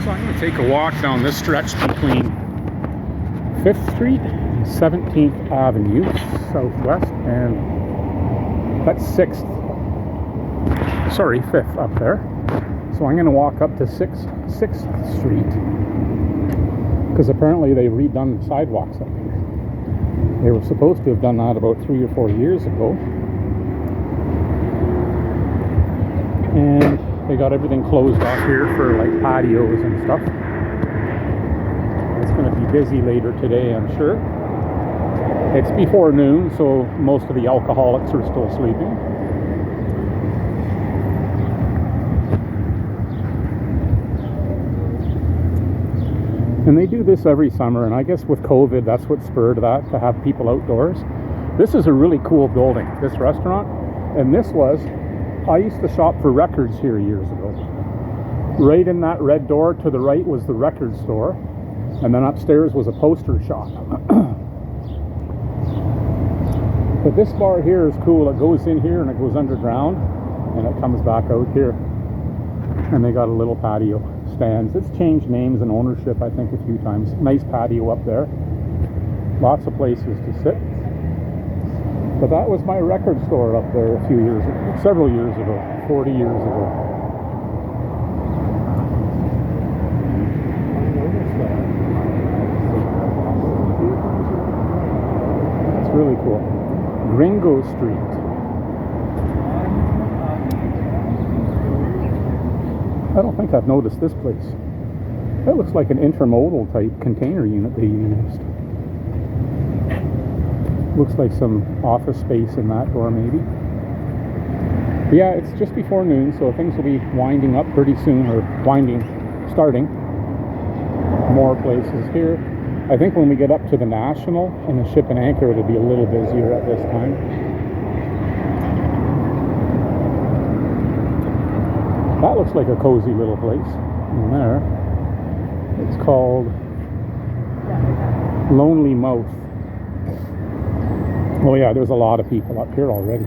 So I'm going to take a walk down this stretch between 5th Street and 17th Avenue Southwest, and that's 5th up there. So I'm going to walk up to 6th Street, because apparently they've redone the sidewalks up here. They were supposed to have done that about 3 or 4 years ago, and they got everything closed off here for like patios and stuff. It's going to be busy later today, I'm sure. It's before noon, so most of the alcoholics are still sleeping. And they do this every summer, and I guess with COVID, that's what spurred that, to have people outdoors. This is a really cool building, this restaurant. And this was, I used to shop for records here years ago. Right in that red door to the right was the record store, and then upstairs was a poster shop. But this bar here is cool. It goes in here and it goes underground, and it comes back out here. And they got a little patio stands. It's changed names and ownership, I think, a few times. Nice patio up there. Lots of places to sit. But that was my record store up there several years ago, 40 years ago. That's really cool. Gringo Street. I don't think I've noticed this place. That looks like an intermodal type container unit they used. Looks like some office space in that door, maybe. But yeah, it's just before noon, so things will be winding up pretty soon, or starting. More places here. I think when we get up to the National and the Ship and Anchor, it'll be a little busier at this time. That looks like a cozy little place in there. It's called Lonely Mouth. Oh yeah, there's a lot of people up here already.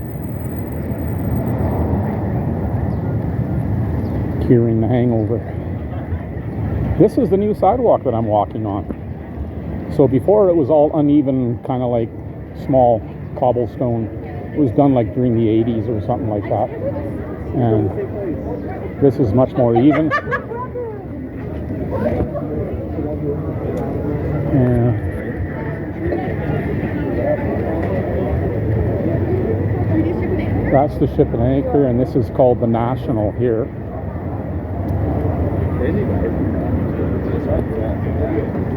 Curing the hangover. This is the new sidewalk that I'm walking on. So before it was all uneven, kind of like small cobblestone. It was done like during the 80s or something like that. And this is much more even. And that's the Ship and Anchor, and this is called the National here.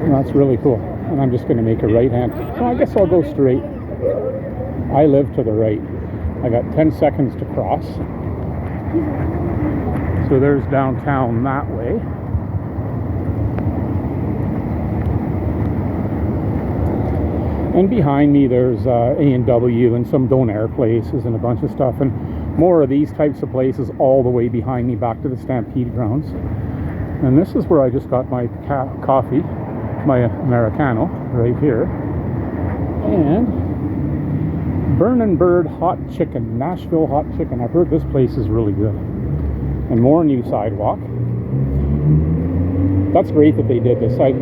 And that's really cool. And I'm just going to make a right hand. Well, I guess I'll go straight. I live to the right. I got 10 seconds to cross. So there's downtown that way. And behind me there's A&W and some donair places and a bunch of stuff, and more of these types of places all the way behind me back to the Stampede grounds. And this is where I just got my coffee, my Americano, right here. And Burnin' Bird Hot Chicken, Nashville Hot Chicken. I've heard this place is really good. And more new sidewalk. That's great that they did this. I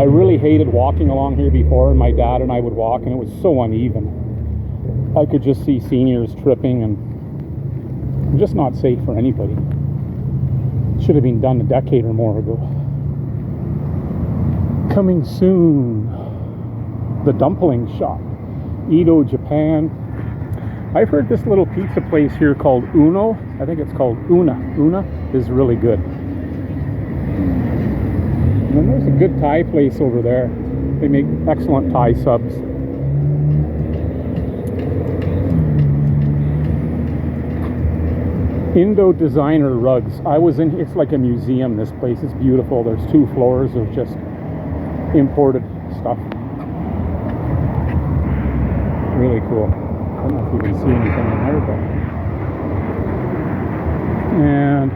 really hated walking along here before, and my dad and I would walk, and it was so uneven. I could just see seniors tripping, and just not safe for anybody. It should have been done a decade or more ago. Coming soon, the dumpling shop, Edo, Japan. I've heard this little pizza place here called Uno. I think it's called Una. Una is really good. And then there's a good Thai place over there. They make excellent Thai subs. Indo designer rugs. I was in, it's like a museum, this place. It's beautiful. There's 2 floors of just imported stuff. Really cool. I don't know if you can see anything in there, but... And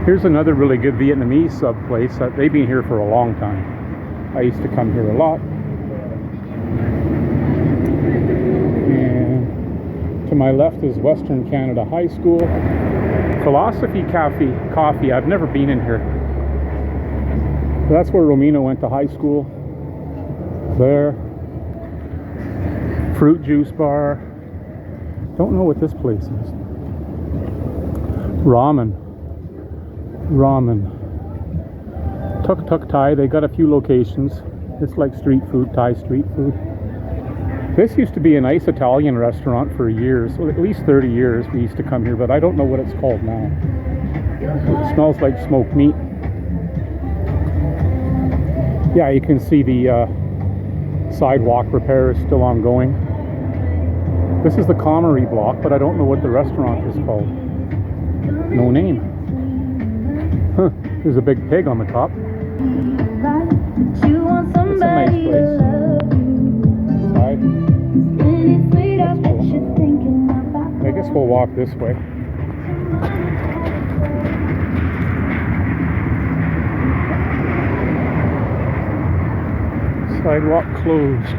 here's another really good Vietnamese sub place. They've been here for a long time. I used to come here a lot. And To my left is Western Canada High School. Philosophy Cafe Coffee. I've never been in here. That's where Romina went to high school. There. Fruit juice bar. Don't know what this place is. Ramen. Tuk Tuk Thai. They got a few locations. It's like street food, Thai street food. This used to be a nice Italian restaurant for years, at least 30 years we used to come here, but I don't know what it's called now. It smells like smoked meat. Yeah, you can see the sidewalk repair is still ongoing. This is the Comrie block, but I don't know what the restaurant is called. No name. Huh, there's a big pig on the top. It's a nice place. I guess we'll walk this way. Sidewalk closed.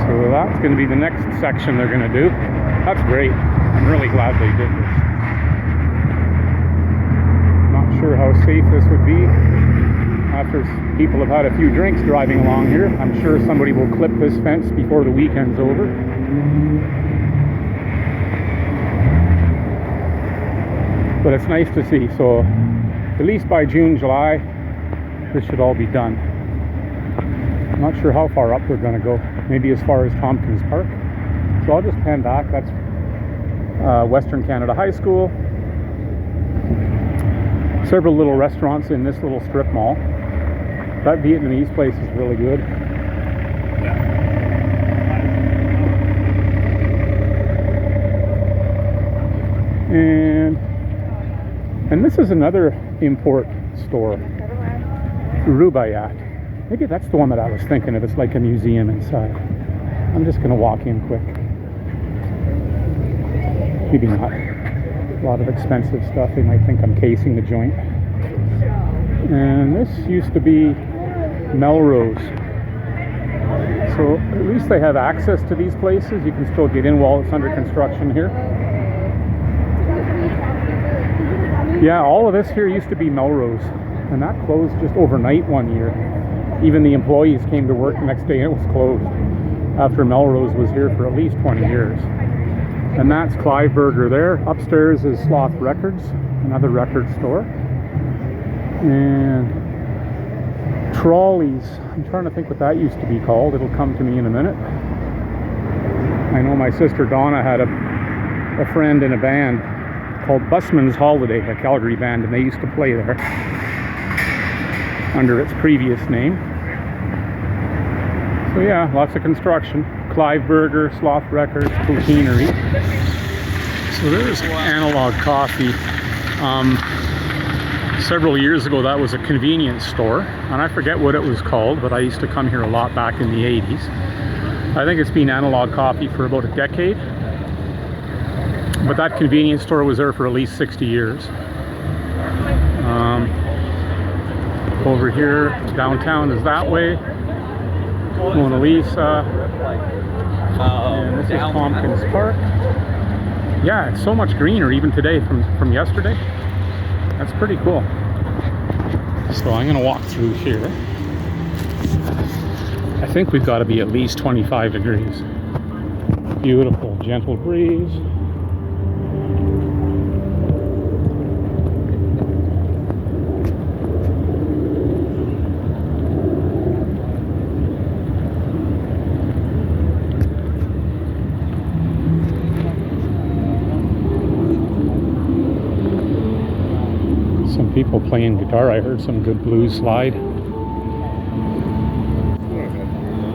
So that's going to be the next section they're going to do. That's great. I'm really glad they did this. Not sure how safe this would be. After people have had a few drinks driving along here, I'm sure somebody will clip this fence before the weekend's over. But it's nice to see. So at least by June, July, this should all be done. I'm not sure how far up they're going to go. Maybe as far as Tompkins Park. So I'll just pan back. That's Western Canada High School. Several little restaurants in this little strip mall. That Vietnamese place is really good. And this is another import store. Rubaiyat. Maybe that's the one that I was thinking of. It's like a museum inside. I'm just going to walk in quick. Maybe not. A lot of expensive stuff. They might think I'm casing the joint. And this used to be Melrose. So at least they have access to these places. You can still get in while it's under construction here. Yeah, all of this here used to be Melrose. And that closed just overnight one year. Even the employees came to work the next day and it was closed. After Melrose was here for at least 20 years. And that's Clive Burger there. Upstairs is Sloth Records, another record store. And Trolleys. I'm trying to think what that used to be called. It'll come to me in a minute. I know my sister Donna had a friend in a band called Busman's Holiday, a Calgary band, and they used to play there under its previous name. So yeah, lots of construction. Clive Burger, Sloth Records, Coquinery. So there's Analog Coffee. Several years ago that was a convenience store, and I forget what it was called, but I used to come here a lot back in the 80s. I think it's been Analog Coffee for about a decade, but that convenience store was there for at least 60 years. Over here, downtown is that way. Mona Lisa. And this is Tompkins Park. Yeah, it's so much greener even today from yesterday. That's pretty cool. So I'm going to walk through here. I think we've got to be at least 25 degrees. Beautiful, gentle breeze. Some people playing guitar. I heard some good blues slide.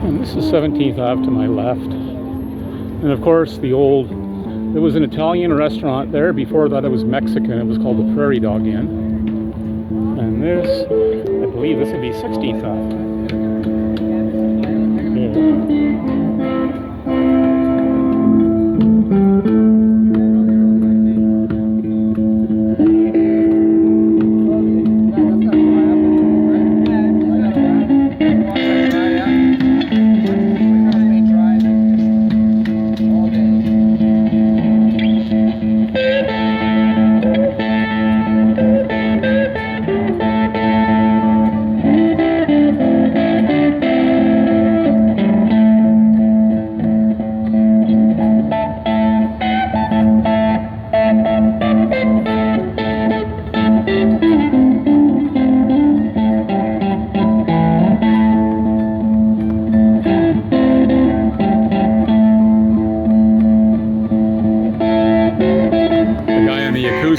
And this is 17th Ave to my left. And of course there was an Italian restaurant there. Before that it was Mexican. It was called the Prairie Dog Inn. And this, I believe this would be 16th Ave.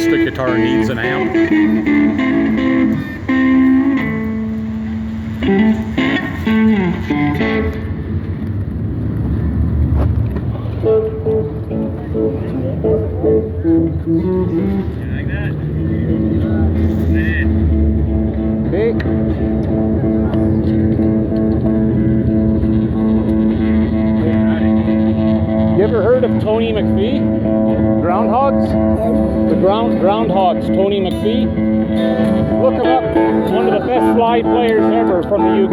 acoustic guitar needs an amp. Like that? Hey. You ever heard of Tony McPhee? Groundhogs? The Groundhogs, Tony McPhee. Look him up. One of the best slide players ever from the UK.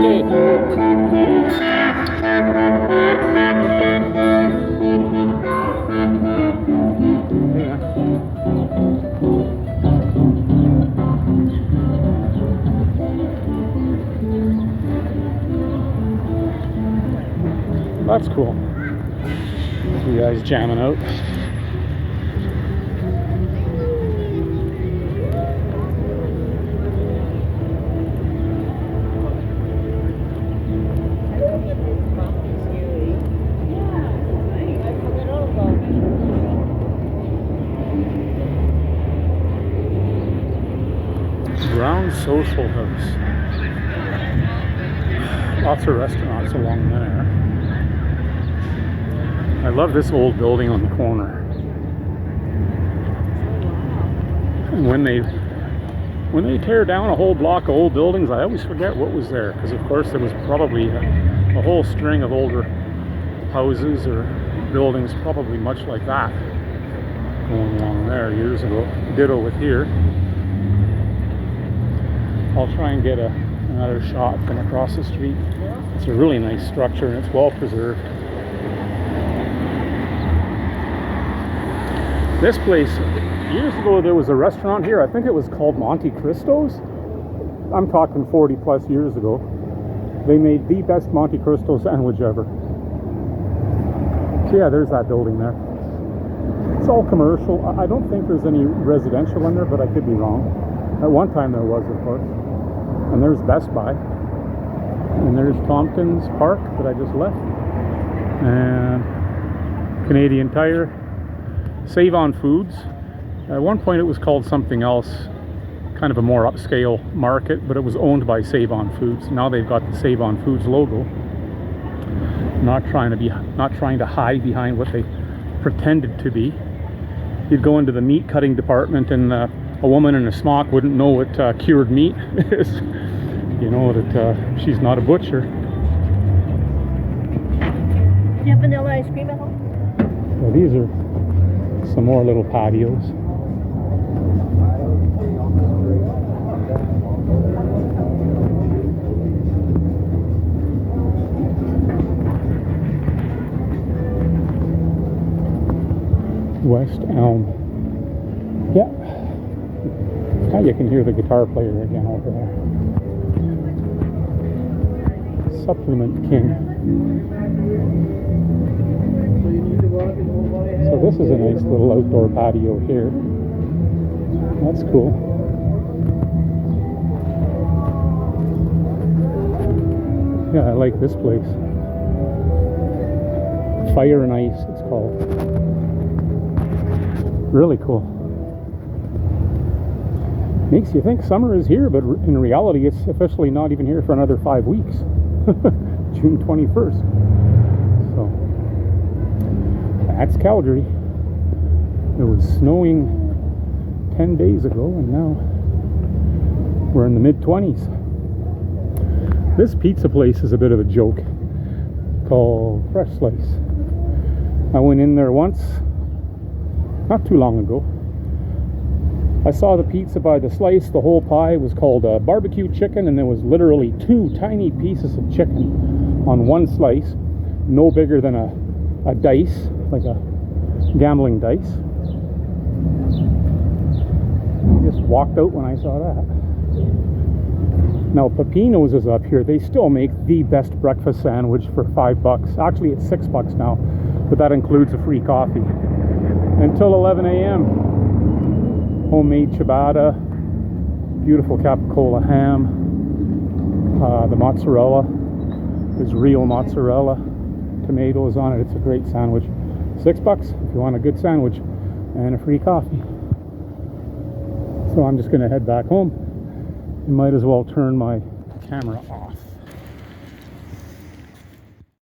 That's cool. You guys jamming out. Brown Social House. Lots of restaurants along there. I love this old building on the corner. And when they tear down a whole block of old buildings, I always forget what was there, because of course there was probably a whole string of older houses or buildings, probably much like that, going along there years ago. Ditto with here. I'll try and get another shot from across the street. It's a really nice structure and it's well preserved. This place, years ago there was a restaurant here, I think it was called Monte Cristo's. I'm talking 40 plus years ago. They made the best Monte Cristo sandwich ever. So yeah, there's that building there. It's all commercial. I don't think there's any residential in there, but I could be wrong. At one time there was, of course. And there's Best Buy. And there's Tompkins Park that I just left. And Canadian Tire. Save on Foods. At one point it was called something else, kind of a more upscale market, but it was owned by Save on Foods. Now they've got the Save on Foods logo. Not trying to hide behind what they pretended to be. You'd go into the meat cutting department and a woman in a smock wouldn't know what cured meat is. You know that she's not a butcher. Do you have vanilla ice cream at home? Well, these are some more little patios. West Elm. Yeah. Now you can hear the guitar player again over there. Supplement King. So this is a nice little outdoor patio here. That's cool. Yeah, I like this place. Fire and Ice, it's called. Really cool. Makes you think summer is here, but in reality it's officially not even here for another 5 weeks. June 21st. So that's Calgary. It was snowing 10 days ago and now we're in the mid-20s. This pizza place is a bit of a joke, called Fresh Slice. I went in there once, not too long ago. I saw the pizza by the slice. The whole pie was called barbecue chicken, and there was literally 2 tiny pieces of chicken on one slice, no bigger than a dice, like a gambling dice. I just walked out when I saw that. Now Pepino's is up here. They still make the best breakfast sandwich for $5. Actually it's $6 now, but that includes a free coffee. Until 11 a.m. Homemade ciabatta, beautiful capicola ham, the mozzarella is real mozzarella, tomatoes on it. It's a great sandwich. $6 if you want a good sandwich and a free coffee. So I'm just going to head back home. You might as well turn my camera off.